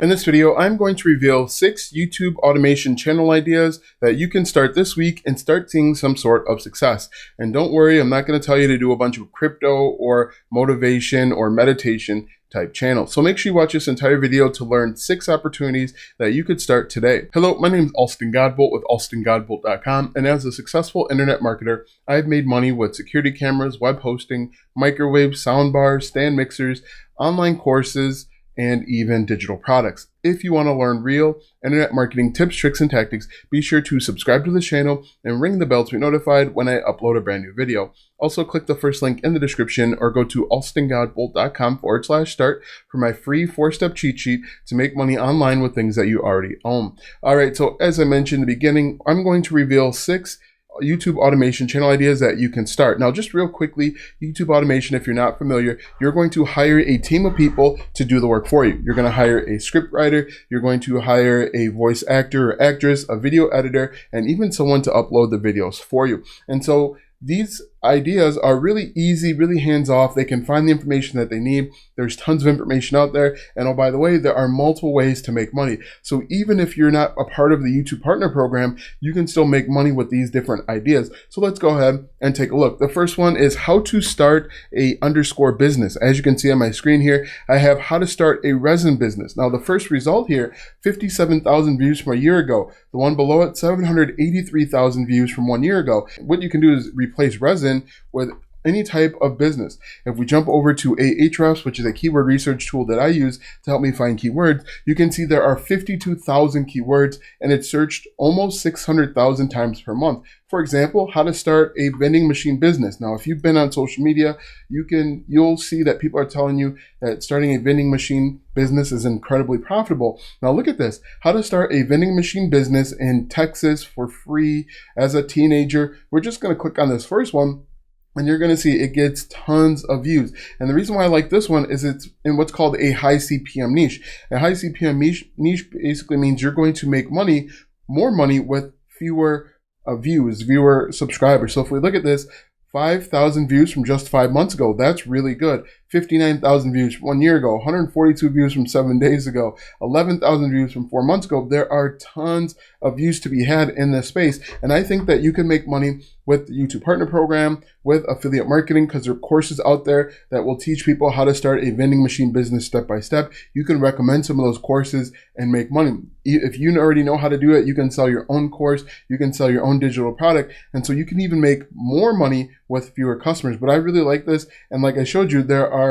In this video, I'm going to reveal 6 YouTube automation channel ideas that you can start this week and start seeing some sort of success. And don't worry, I'm not going to tell you to do a bunch of crypto or motivation or meditation type channels. So make sure you watch this entire video to learn 6 opportunities that you could start today. Hello, my name is Alston Godbolt with alstongodbolt.com, and as a successful internet marketer, I've made money with security cameras, web hosting, microwaves, soundbars, stand mixers, online courses, and even digital products. If you want to learn real internet marketing tips, tricks, and tactics, be sure to subscribe to the channel and ring the bell to be notified when I upload a brand new video. Also, click the first link in the description or go to alstongodbolt.com/start for my free 4-step cheat sheet to make money online with things that you already own. All right, so as I mentioned in the beginning, I'm going to reveal 6 YouTube automation channel ideas that you can start. Now, just real quickly, YouTube automation, if you're not familiar, you're going to hire a team of people to do the work for you. You're going to hire a script writer, you're going to hire a voice actor or actress, a video editor, and even someone to upload the videos for you. And so these ideas are really easy, really hands-off. They can find the information that they need. There's tons of information out there. And oh, by the way, there are multiple ways to make money. So even if you're not a part of the YouTube Partner Program, you can still make money with these different ideas. So let's go ahead and take a look. The first one is how to start a _ business. As you can see on my screen here, I have how to start a resin business. Now, the first result here, 57,000 views from a year ago. The one below it, 783,000 views from 1 year ago. What you can do is replace resin with any type of business. If we jump over to Ahrefs, which is a keyword research tool that I use to help me find keywords, you can see there are 52,000 keywords and it's searched almost 600,000 times per month. For example, how to start a vending machine business. Now, if you've been on social media, you'll see that people are telling you that starting a vending machine business is incredibly profitable. Now look at this, how to start a vending machine business in Texas for free as a teenager. We're just going to click on this first one, and you're going to see it gets tons of views. And the reason why I like this one is it's in what's called a high CPM niche. A high CPM niche basically means you're going to make money, more money with fewer viewer subscribers. So if we look at this, 5,000 views from just 5 months ago. That's really good. 59,000 views from 1 year ago, 142 views from 7 days ago, 11,000 views from 4 months ago. There are tons of views to be had in this space. And I think that you can make money with the YouTube Partner Program, with affiliate marketing, because there are courses out there that will teach people how to start a vending machine business step by step. You can recommend some of those courses and make money. If you already know how to do it, you can sell your own course, you can sell your own digital product, and so you can even make more money with fewer customers. But I really like this, and like I showed you, there are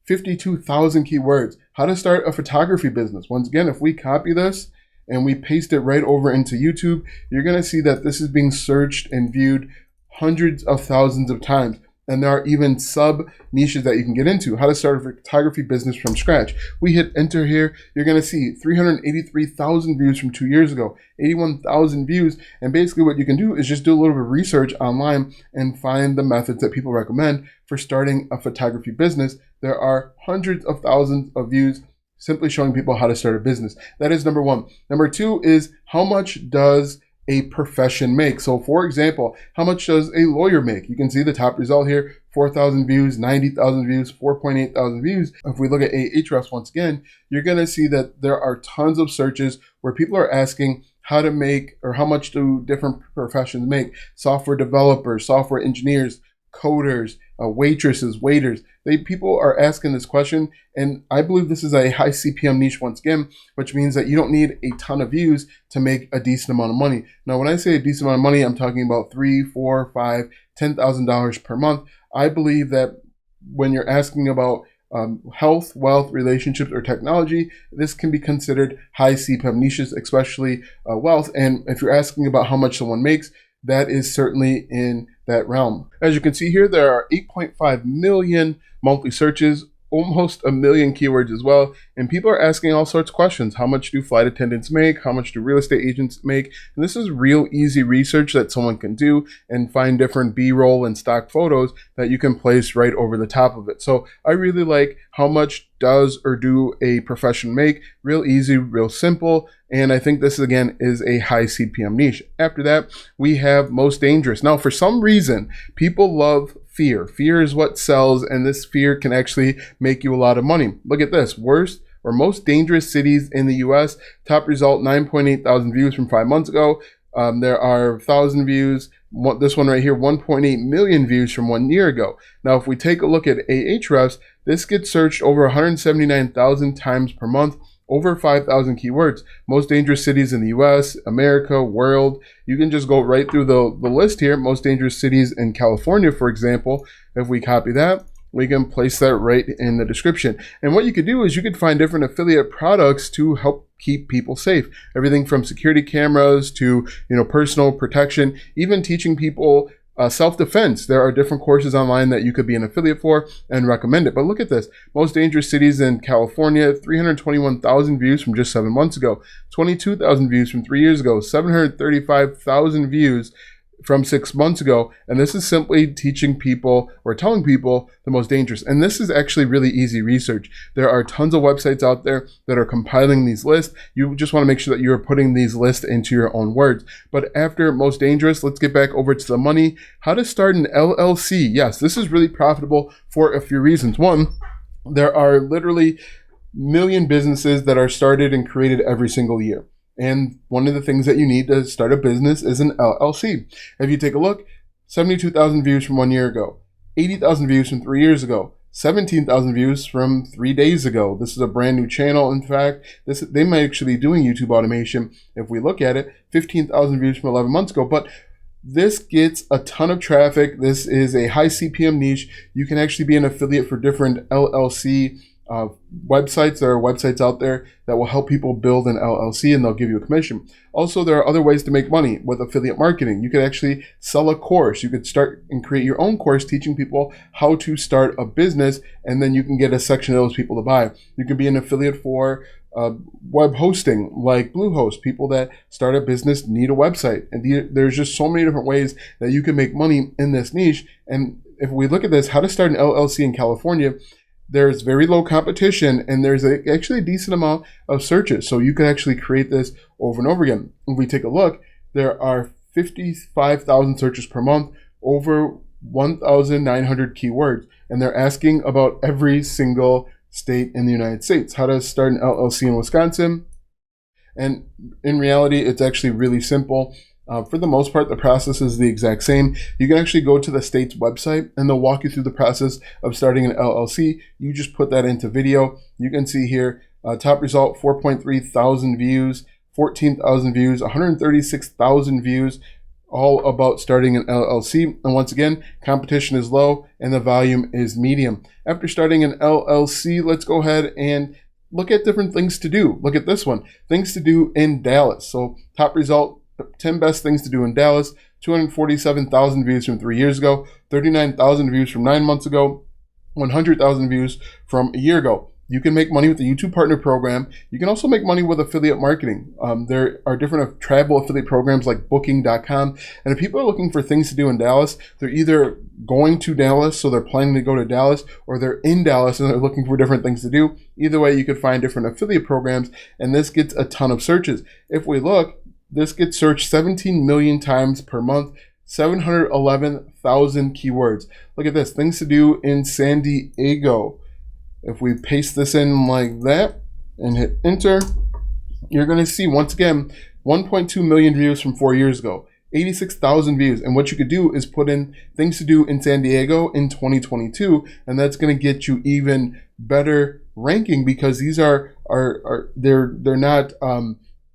52,000 keywords. How to start a photography business. Once again, if we copy this and we paste it right over into YouTube, you're going to see that this is being searched and viewed hundreds of thousands of times. And there are even sub niches that you can get into. How to start a photography business from scratch. We hit enter here, you're going to see 383,000 views from 2 years ago, 81,000 views. And basically what you can do is just do a little bit of research online and find the methods that people recommend for starting a photography business. There are hundreds of thousands of views simply showing people how to start a business. That is number one. Number two is how much does a profession make? So for example, how much does a lawyer make? You can see the top result here, 4,000 views, 90,000 views, 4.8 thousand views. If we look at Ahrefs once again, you're going to see that there are tons of searches where people are asking how to make, or how much do different professions make? Software developers, software engineers, coders, waitresses, waiters. People are asking this question, and I believe this is a high CPM niche once again, which means that you don't need a ton of views to make a decent amount of money. Now, when I say a decent amount of money, I'm talking about $3,000, $4,000, $5,000, $10,000 per month. I believe that when you're asking about health, wealth, relationships, or technology, this can be considered high CPM niches, especially wealth. And if you're asking about how much someone makes, that is certainly in that realm. As you can see here, there are 8.5 million monthly searches, almost a million keywords as well. And people are asking all sorts of questions. How much do flight attendants make? How much do real estate agents make? And this is real easy research that someone can do and find different B-roll and stock photos that you can place right over the top of it. So I really like how much does or do a profession make? Real easy, real simple. And I think this again is a high CPM niche. After that, we have most dangerous. Now, for some reason, people love fear. Fear is what sells, and this fear can actually make you a lot of money. Look at this, worst or most dangerous cities in the US. Top result, 9.8 thousand views from 5 months ago. There are 1,000 views. This one right here, 1.8 million views from 1 year ago. Now, if we take a look at Ahrefs, this gets searched over 179,000 times per month, over 5,000 keywords. Most dangerous cities in the US, America, world. You can just go right through the list here. Most dangerous cities in California, for example. If we copy that, we can place that right in the description. And what you could do is you could find different affiliate products to help keep people safe. Everything from security cameras to, personal protection, even teaching people self-defense. There are different courses online that you could be an affiliate for and recommend it. But look at this. Most dangerous cities in California, 321,000 views from just 7 months ago, 22,000 views from 3 years ago, 735,000 views from 6 months ago. And this is simply teaching people or telling people the most dangerous. And this is actually really easy research. There are tons of websites out there that are compiling these lists. You just want to make sure that you're putting these lists into your own words. But after most dangerous, let's get back over to the money. How to start an LLC. Yes, this is really profitable for a few reasons. One, there are literally million businesses that are started and created every single year. And one of the things that you need to start a business is an LLC. If you take a look, 72,000 views from 1 year ago, 80,000 views from 3 years ago, 17,000 views from 3 days ago. This is a brand new channel. In fact, they might actually be doing YouTube automation. If we look at it, 15,000 views from 11 months ago. But this gets a ton of traffic. This is a high CPM niche. You can actually be an affiliate for different LLC websites. There are websites out there that will help people build an LLC and they'll give you a commission. Also, there are other ways to make money with affiliate marketing. You could actually sell a course. You could start and create your own course teaching people how to start a business, and then you can get a section of those people to buy. You could be an affiliate for web hosting like Bluehost. People that start a business need a website. And there's just so many different ways that you can make money in this niche. And if we look at this, how to start an LLC in California, there's very low competition and there's actually a decent amount of searches. So you can actually create this over and over again. If we take a look, there are 55,000 searches per month, over 1,900 keywords, and they're asking about every single state in the United States. How to start an LLC in Wisconsin. And in reality, it's actually really simple. For the most part, the process is the exact same. You can actually go to the state's website and they'll walk you through the process of starting an LLC. You just put that into video. You can see here, top result, 4.3 thousand views, 14,000 views, 136,000 views, all about starting an LLC. And once again, competition is low and the volume is medium. After starting an LLC, let's go ahead and look at different things to do. Look at this one, things to do in Dallas. So top result, 10 best things to do in Dallas, 247,000 views from 3 years ago, 39,000 views from 9 months ago, 100,000 views from a year ago. You can make money with the YouTube Partner Program. You can also make money with affiliate marketing. There are different travel affiliate programs like Booking.com. And if people are looking for things to do in Dallas, they're either going to Dallas, so they're planning to go to Dallas, or they're in Dallas and they're looking for different things to do. Either way, you could find different affiliate programs, and this gets a ton of searches. If we look, this gets searched 17 million times per month, 711,000 keywords. Look at this, things to do in San Diego. If we paste this in like that and hit enter, you're going to see once again 1.2 million views from 4 years ago, 86,000 views. And what you could do is put in things to do in San Diego in 2022, and that's going to get you even better ranking because these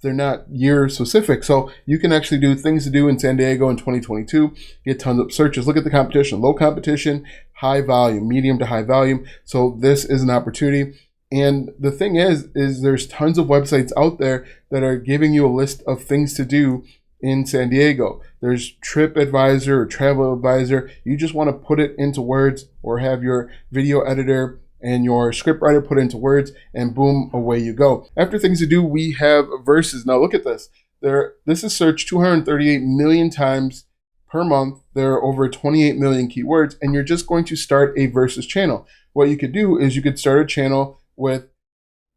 they're not year specific. So you can actually do things to do in San Diego in 2022, get tons of searches. Look at the competition, low competition, high volume, medium to high volume. So this is an opportunity. And the thing is there's tons of websites out there that are giving you a list of things to do in San Diego. There's TripAdvisor or Travel Advisor. You just want to put it into words or have your video editor and your scriptwriter put into words, and boom, away you go. After things to do, we have verses. Now look at this. This is searched 238 million times per month. There are over 28 million keywords, and you're just going to start a versus channel. What you could do is you could start a channel with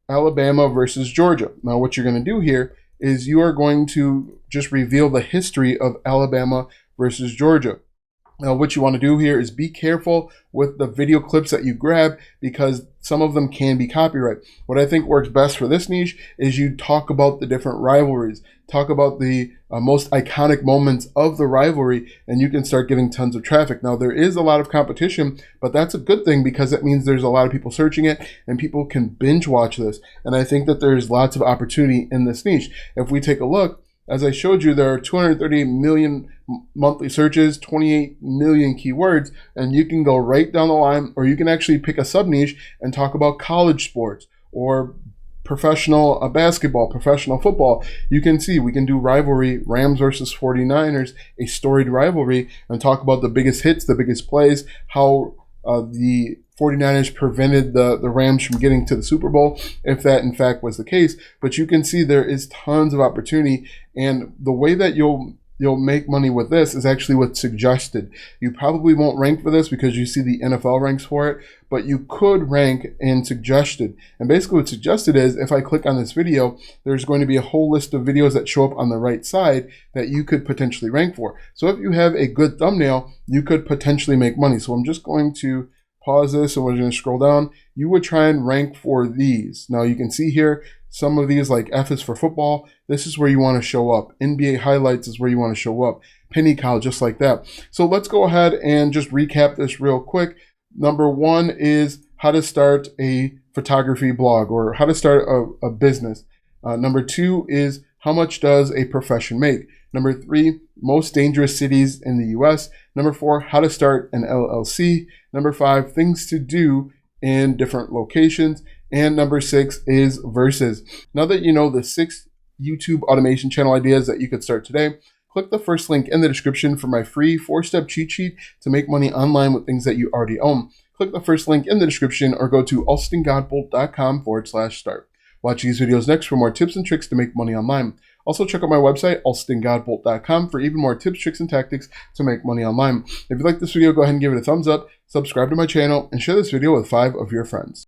Alabama versus Georgia. Now what you're going to do here is you are going to just reveal the history of Alabama versus Georgia. Now, what you want to do here is be careful with the video clips that you grab because some of them can be copyright. What I think works best for this niche is you talk about the different rivalries, talk about the most iconic moments of the rivalry, and you can start getting tons of traffic. Now, there is a lot of competition, but that's a good thing because it means there's a lot of people searching it and people can binge watch this. And I think that there's lots of opportunity in this niche. If we take a look, as I showed you, there are 230 million monthly searches, 28 million keywords, and you can go right down the line, or you can actually pick a sub niche and talk about college sports or professional basketball, professional football. You can see we can do rivalry, Rams versus 49ers, a storied rivalry, and talk about the biggest hits, the biggest plays, how the 49ers prevented the Rams from getting to the Super Bowl, if that in fact was the case. But you can see there is tons of opportunity, and the way that you'll make money with this is actually with suggested. You probably won't rank for this because you see the NFL ranks for it, but you could rank in suggested. And basically what suggested is, if I click on this video, there's going to be a whole list of videos that show up on the right side that you could potentially rank for. So if you have a good thumbnail, you could potentially make money. So I'm just going to pause this and we're going to scroll down. You would try and rank for these. Now you can see here, some of these like F is for football. This is where you want to show up. NBA highlights is where you want to show up. Penny cow, just like that. So let's go ahead and just recap this real quick. Number one is how to start a photography blog or how to start a business. Number two is how much does a profession make? Number three, most dangerous cities in the US. Number four, how to start an LLC. Number five, things to do in different locations. And number six is verses. Now that you know the 6 YouTube automation channel ideas that you could start today, click the first link in the description for my free 4-step cheat sheet to make money online with things that you already own. Click the first link in the description or go to alstongodbolt.com/start. Watch these videos next for more tips and tricks to make money online. Also check out my website, alstongodbolt.com, for even more tips, tricks, and tactics to make money online. If you like this video, go ahead and give it a thumbs up, subscribe to my channel, and share this video with 5 of your friends.